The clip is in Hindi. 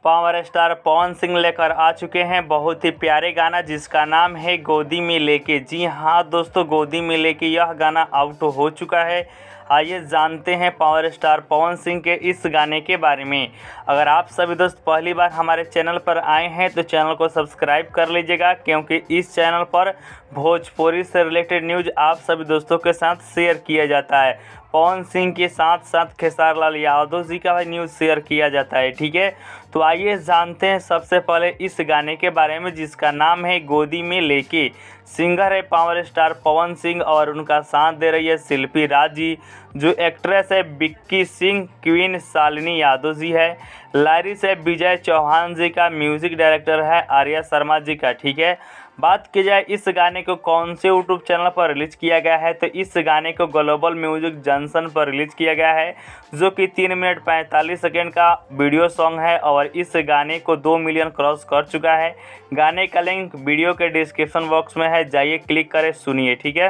पावर स्टार पवन सिंह लेकर आ चुके हैं बहुत ही प्यारे गाना जिसका नाम है गोदी में लेके। जी हाँ दोस्तों, गोदी में लेके यह गाना आउट हो चुका है। आइए जानते हैं पावर स्टार पवन सिंह के इस गाने के बारे में। अगर आप सभी दोस्त पहली बार हमारे चैनल पर आए हैं तो चैनल को सब्सक्राइब कर लीजिएगा, क्योंकि इस चैनल पर भोजपुरी से रिलेटेड न्यूज़ आप सभी दोस्तों के साथ शेयर किया जाता है। पवन सिंह के साथ साथ खेसारी लाल यादव जी का भी न्यूज़ शेयर किया जाता है। ठीक है, तो आइए जानते हैं सबसे पहले इस गाने के बारे में जिसका नाम है गोदी में लेके। सिंगर है पावर स्टार पवन सिंह और उनका साथ दे रही है शिल्पी राज जी। जो एक्ट्रेस है विक्की सिंह, क्वीन शालिनी यादव जी है। लाइरिस है विजय चौहान जी का, म्यूजिक डायरेक्टर है आर्या शर्मा जी का। ठीक है, बात की जाए इस गाने को कौन से यूट्यूब चैनल पर रिलीज किया गया है, तो इस गाने को ग्लोबल म्यूजिक जंक्शन पर रिलीज किया गया है, जो कि 3 मिनट 45 सेकेंड का वीडियो सॉन्ग है और इस गाने को 2 मिलियन क्रॉस कर चुका है। गाने का लिंक वीडियो के डिस्क्रिप्शन बॉक्स में है, जाइए क्लिक करें, सुनिए। ठीक है।